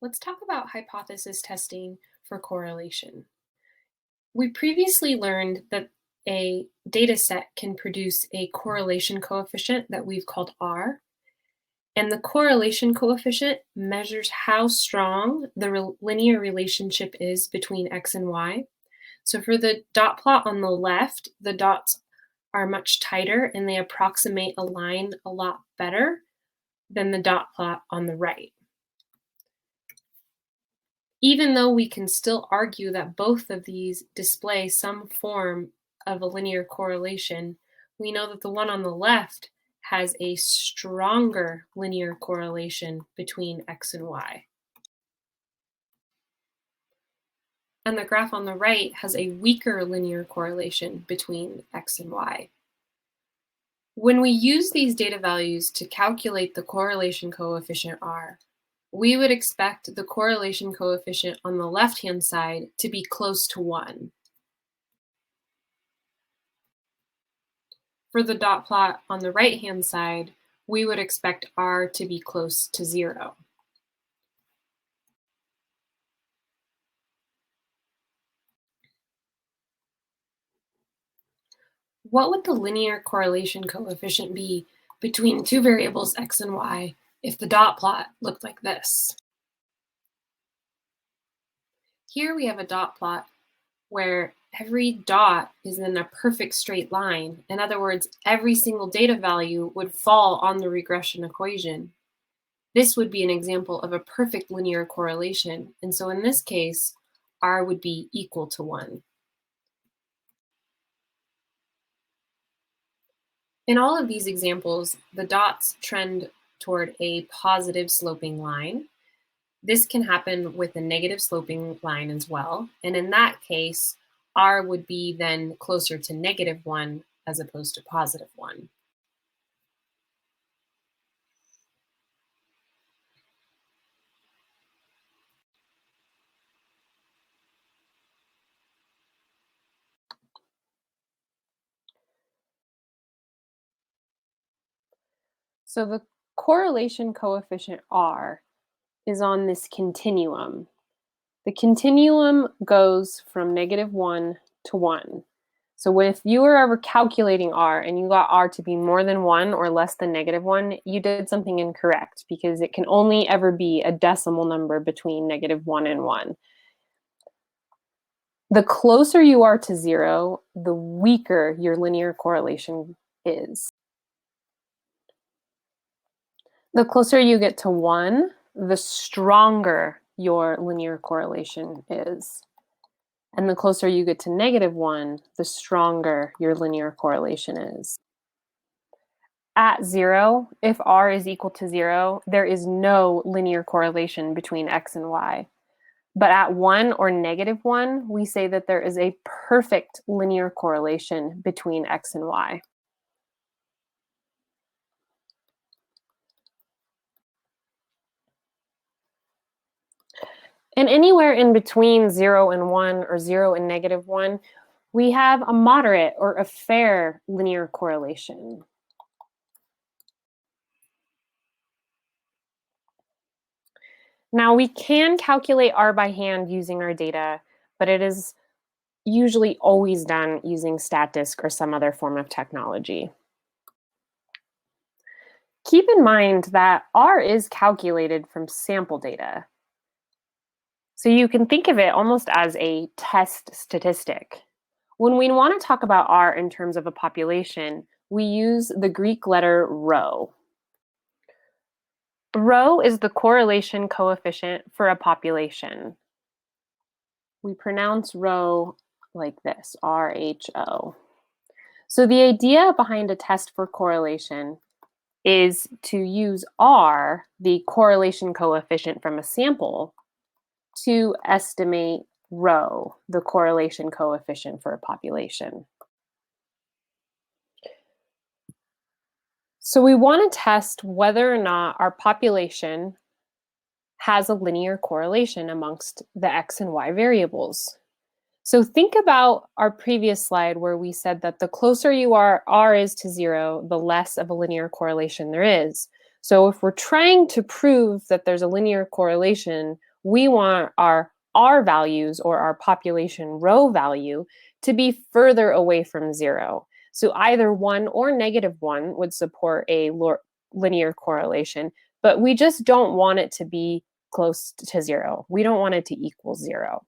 Let's talk about hypothesis testing for correlation. We previously learned that a data set can produce a correlation coefficient that we've called R, and the correlation coefficient measures how strong the linear relationship is between x and y. So for the dot plot on the left, the dots are much tighter and they approximate a line a lot better than the dot plot on the right. Even though we can still argue that both of these display some form of a linear correlation, we know that the one on the left has a stronger linear correlation between x and y. And the graph on the right has a weaker linear correlation between x and y. When we use these data values to calculate the correlation coefficient R, we would expect the correlation coefficient on the left-hand side to be close to 1. For the dot plot on the right-hand side, we would expect R to be close to 0. What would the linear correlation coefficient be between two variables x and y if the dot plot looked like this? Here we have a dot plot where every dot is in a perfect straight line. In other words, every single data value would fall on the regression equation. This would be an example of a perfect linear correlation. And so in this case, R would be equal to 1. In all of these examples, the dots trend toward a positive sloping line. This can happen with a negative sloping line as well. And in that case, R would be then closer to -1 as opposed to +1. So the correlation coefficient R is on this continuum. The continuum goes from -1 to 1. So if you were ever calculating R and you got R to be more than 1 or less than -1, you did something incorrect because it can only ever be a decimal number between -1 and 1. The closer you are to 0, the weaker your linear correlation is. The closer you get to 1, the stronger your linear correlation is. And the closer you get to -1, the stronger your linear correlation is. At 0, if R is equal to 0, there is no linear correlation between x and y. But at 1 or -1, we say that there is a perfect linear correlation between x and y. And anywhere in between 0 and 1 or 0 and -1, we have a moderate or a fair linear correlation. Now, we can calculate R by hand using our data, but it is usually always done using StatDisk or some other form of technology. Keep in mind that R is calculated from sample data. So you can think of it almost as a test statistic. When we want to talk about R in terms of a population, we use the Greek letter rho. Rho is the correlation coefficient for a population. We pronounce rho like this, R-H-O. So the idea behind a test for correlation is to use R, the correlation coefficient from a sample, to estimate rho, the correlation coefficient for a population. So we want to test whether or not our population has a linear correlation amongst the x and y variables. So think about our previous slide where we said that the closer R is to 0, the less of a linear correlation there is. So if we're trying to prove that there's a linear correlation, we want our R values, or our population rho value, to be further away from 0. So either 1 or -1 would support a linear correlation, but we just don't want it to be close to 0. We don't want it to equal 0.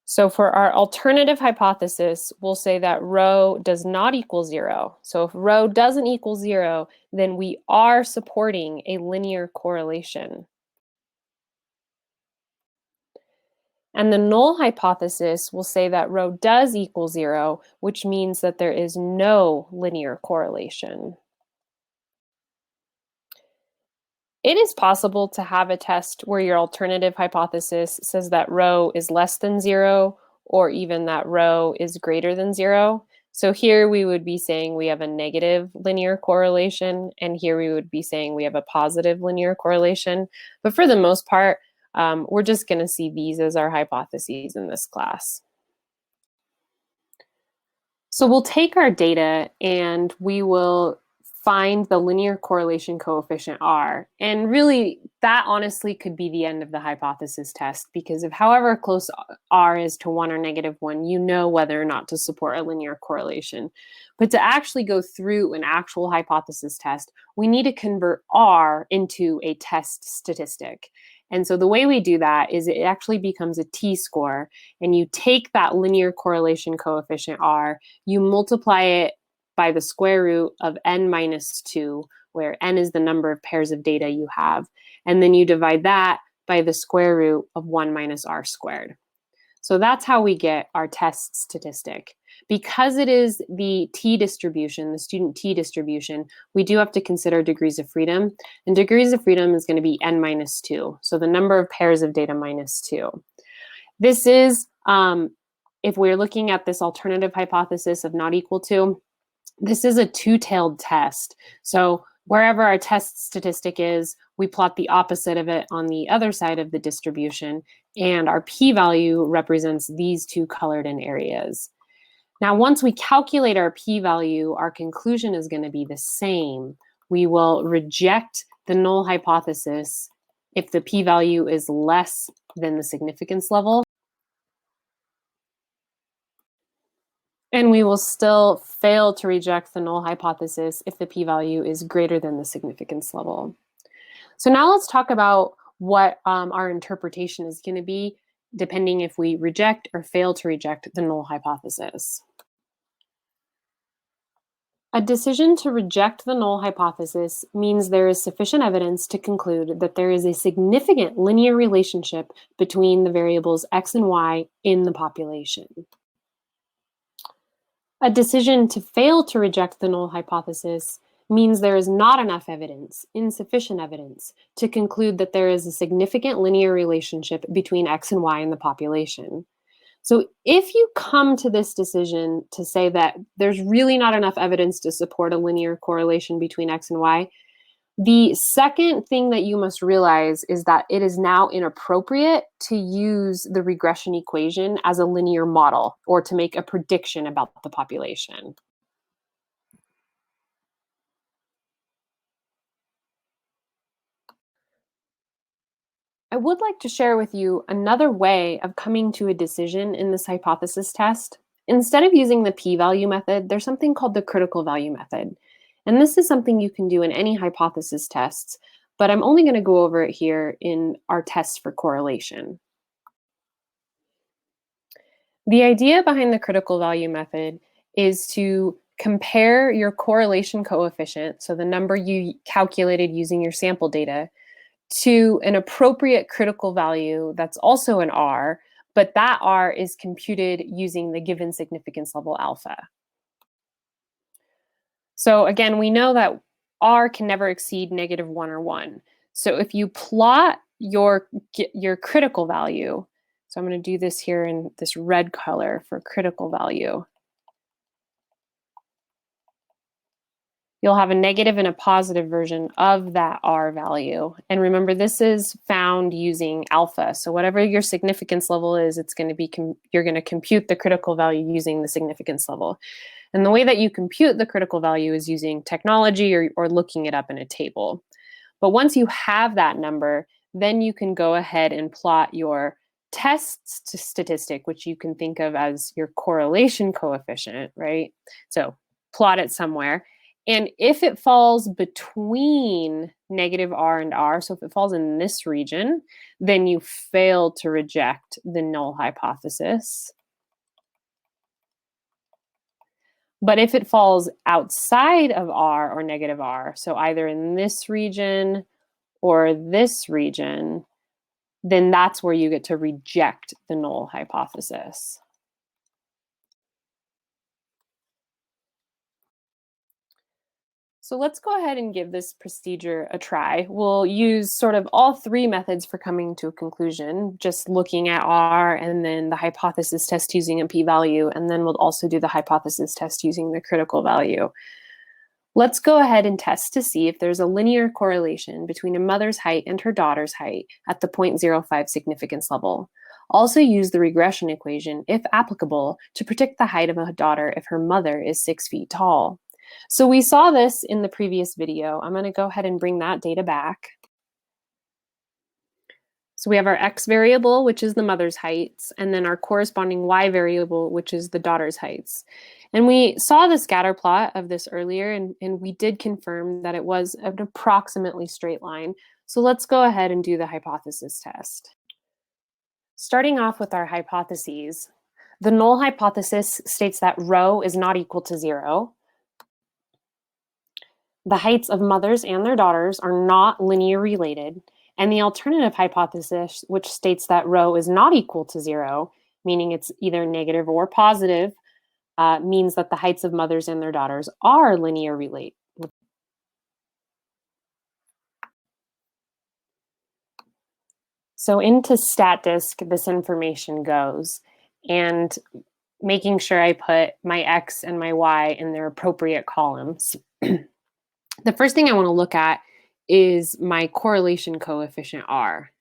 So for our alternative hypothesis, we'll say that rho does not equal 0. So if rho doesn't equal 0, then we are supporting a linear correlation. And the null hypothesis will say that rho does equal 0, which means that there is no linear correlation. It is possible to have a test where your alternative hypothesis says that rho is less than 0, or even that rho is greater than 0. So here we would be saying we have a negative linear correlation, and here we would be saying we have a positive linear correlation. But for the most part, we're just going to see these as our hypotheses in this class. So we'll take our data and we will find the linear correlation coefficient R. And really, that honestly could be the end of the hypothesis test, because if however close R is to 1 or -1, you know whether or not to support a linear correlation. But to actually go through an actual hypothesis test, we need to convert R into a test statistic. And so the way we do that is it actually becomes a t-score, and you take that linear correlation coefficient R, you multiply it by the square root of n minus 2, where n is the number of pairs of data you have, and then you divide that by the square root of 1 minus r squared. So that's how we get our test statistic. Because it is the t-distribution, the student t-distribution, we do have to consider degrees of freedom, and degrees of freedom is going to be n minus 2, so the number of pairs of data minus 2. This is, if we're looking at this alternative hypothesis of not equal to, this is a two-tailed test. So wherever our test statistic is, we plot the opposite of it on the other side of the distribution, and our p-value represents these two colored in areas. Now, once we calculate our p-value, our conclusion is going to be the same. We will reject the null hypothesis if the p-value is less than the significance level. And we will still fail to reject the null hypothesis if the p-value is greater than the significance level. So now let's talk about what our interpretation is going to be, depending if we reject or fail to reject the null hypothesis. A decision to reject the null hypothesis means there is sufficient evidence to conclude that there is a significant linear relationship between the variables x and y in the population. A decision to fail to reject the null hypothesis means there is not enough evidence, insufficient evidence, to conclude that there is a significant linear relationship between x and y in the population. So if you come to this decision to say that there's really not enough evidence to support a linear correlation between x and y, the second thing that you must realize is that it is now inappropriate to use the regression equation as a linear model or to make a prediction about the population. I would like to share with you another way of coming to a decision in this hypothesis test. Instead of using the p-value method, there's something called the critical value method. And this is something you can do in any hypothesis tests, but I'm only going to go over it here in our test for correlation. The idea behind the critical value method is to compare your correlation coefficient, so the number you calculated using your sample data, to an appropriate critical value that's also an R, but that R is computed using the given significance level alpha. So again, we know that R can never exceed -1 or 1. So if you plot your critical value, so I'm going to do this here in this red color for critical value, you'll have a negative and a positive version of that R value. And remember, this is found using alpha. So whatever your significance level is, it's going to be you're going to compute the critical value using the significance level. And the way that you compute the critical value is using technology or looking it up in a table. But once you have that number, then you can go ahead and plot your test statistic, which you can think of as your correlation coefficient, right? So plot it somewhere. And if it falls between negative R and R, so if it falls in this region, then you fail to reject the null hypothesis. But if it falls outside of R or negative R, so either in this region or this region, then that's where you get to reject the null hypothesis. So let's go ahead and give this procedure a try. We'll use sort of all three methods for coming to a conclusion, just looking at R and then the hypothesis test using a p-value, and then we'll also do the hypothesis test using the critical value. Let's go ahead and test to see if there's a linear correlation between a mother's height and her daughter's height at the 0.05 significance level. Also use the regression equation, if applicable, to predict the height of a daughter if her mother is 6 feet tall. So we saw this in the previous video. I'm going to go ahead and bring that data back. So we have our x variable, which is the mother's heights, and then our corresponding y variable, which is the daughter's heights. And we saw the scatter plot of this earlier, and we did confirm that it was an approximately straight line. So let's go ahead and do the hypothesis test. Starting off with our hypotheses, the null hypothesis states that rho is not equal to 0. The heights of mothers and their daughters are not linear related, and the alternative hypothesis, which states that rho is not equal to 0, meaning it's either negative or positive, means that the heights of mothers and their daughters are linear related. So into StatDisk, this information goes, and making sure I put my x and my y in their appropriate columns. The first thing I want to look at is my correlation coefficient R.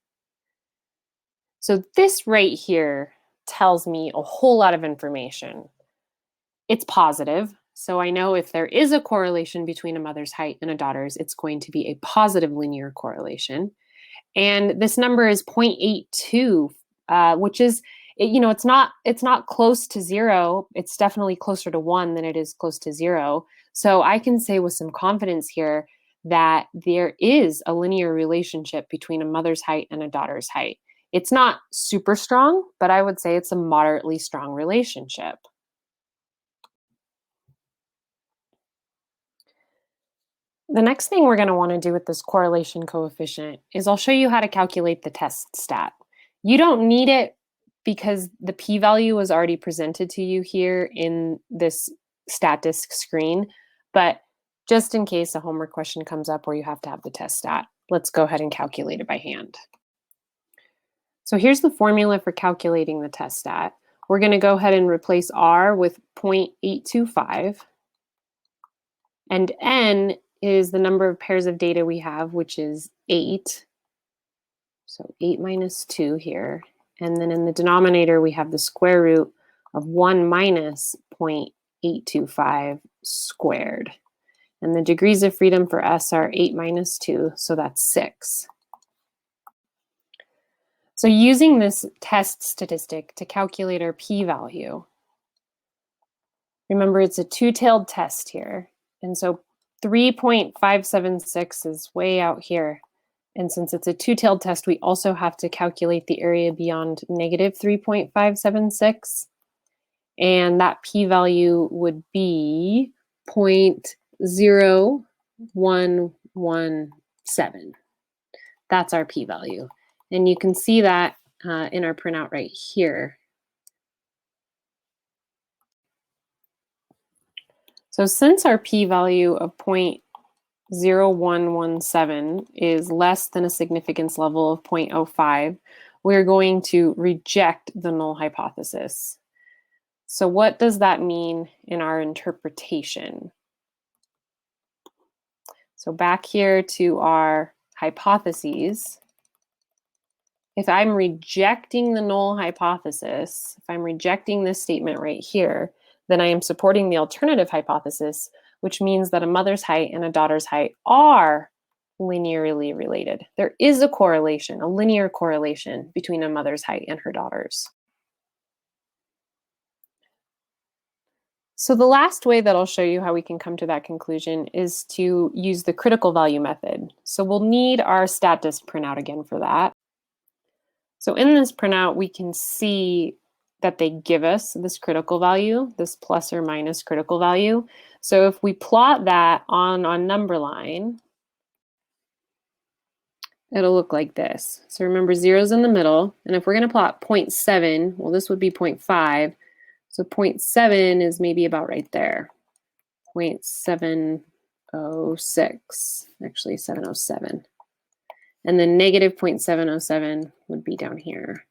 So this right here tells me a whole lot of information. It's positive, so I know if there is a correlation between a mother's height and a daughter's, it's going to be a positive linear correlation. And this number is 0.82, which is, it's not close to 0. It's definitely closer to 1 than it is close to 0. So I can say with some confidence here that there is a linear relationship between a mother's height and a daughter's height. It's not super strong, but I would say it's a moderately strong relationship. The next thing we're going to want to do with this correlation coefficient is I'll show you how to calculate the test stat. You don't need it because the p-value was already presented to you here in this StatDisk screen, but just in case a homework question comes up where you have to have the test stat, let's go ahead and calculate it by hand. So here's the formula for calculating the test stat. We're going to go ahead and replace R with 0.825, and N is the number of pairs of data we have, which is 8. So 8 minus 2 here. And then in the denominator, we have the square root of 1 minus 0.825 squared. And the degrees of freedom for S are 8 minus 2, so that's 6. So using this test statistic to calculate our p-value, remember it's a two-tailed test here. And so 3.576 is way out here. And since it's a two-tailed test, we also have to calculate the area beyond negative 3.576. And that p-value would be 0.0117. That's our p-value. And you can see that in our printout right here. So since our p-value of 0.0117 is less than a significance level of 0.05, we're going to reject the null hypothesis. So what does that mean in our interpretation? So back here to our hypotheses, if I'm rejecting the null hypothesis, if I'm rejecting this statement right here, then I am supporting the alternative hypothesis, which means that a mother's height and a daughter's height are linearly related. There is a correlation, a linear correlation between a mother's height and her daughter's. So the last way that I'll show you how we can come to that conclusion is to use the critical value method. So we'll need our StatDisk printout again for that. So in this printout, we can see that they give us this critical value, this plus or minus critical value. So if we plot that on a number line, it'll look like this. So remember, 0's in the middle, and if we're going to plot 0.7, well, this would be 0.5. So 0.7 is maybe about right there. 0.706, actually 707. And then negative 0.707 would be down here.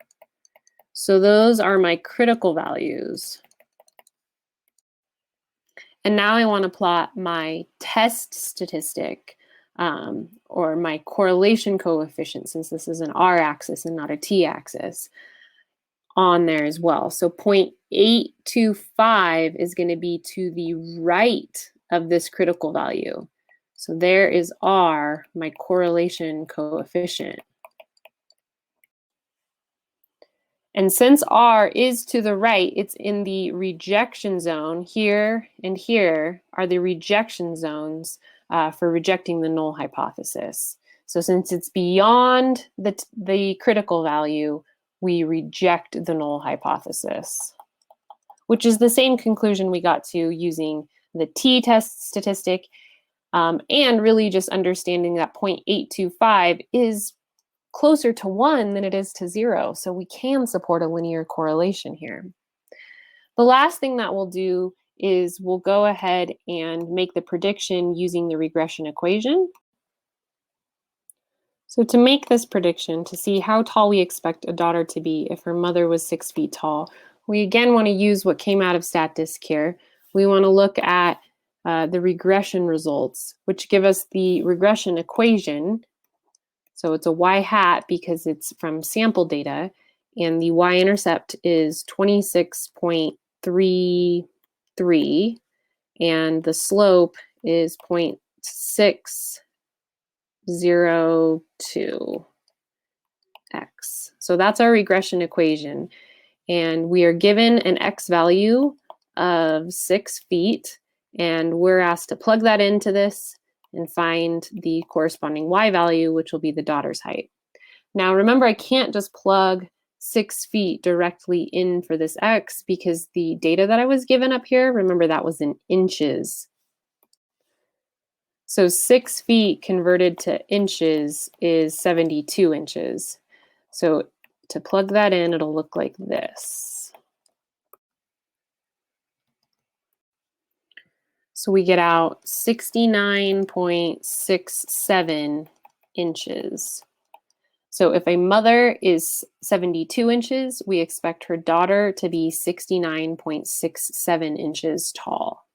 So those are my critical values. And now I want to plot my test statistic, or my correlation coefficient, since this is an r-axis and not a t-axis, on there as well. So 0.825 is going to be to the right of this critical value. So there is r, my correlation coefficient. And since r is to the right, it's in the rejection zone. Here and here are the rejection zones for rejecting the null hypothesis. So since it's beyond the critical value, we reject the null hypothesis, which is the same conclusion we got to using the t-test statistic, and really just understanding that 0.825 is closer to 1 than it is to 0. So we can support a linear correlation here. The last thing that we'll do is we'll go ahead and make the prediction using the regression equation. So to make this prediction, to see how tall we expect a daughter to be if her mother was 6 feet tall, we again want to use what came out of StatDisk here. We want to look at the regression results, which give us the regression equation. So it's a y-hat because it's from sample data, and the y-intercept is 26.33, and the slope is 0.602x. So that's our regression equation. And we are given an x value of 6 feet, and we're asked to plug that into this and find the corresponding y value, which will be the daughter's height. Now remember, I can't just plug 6 feet directly in for this x because the data that I was given up here, remember that was in inches. So 6 feet converted to inches is 72 inches. So to plug that in, it'll look like this. So we get out 69.67 inches. So if a mother is 72 inches, we expect her daughter to be 69.67 inches tall.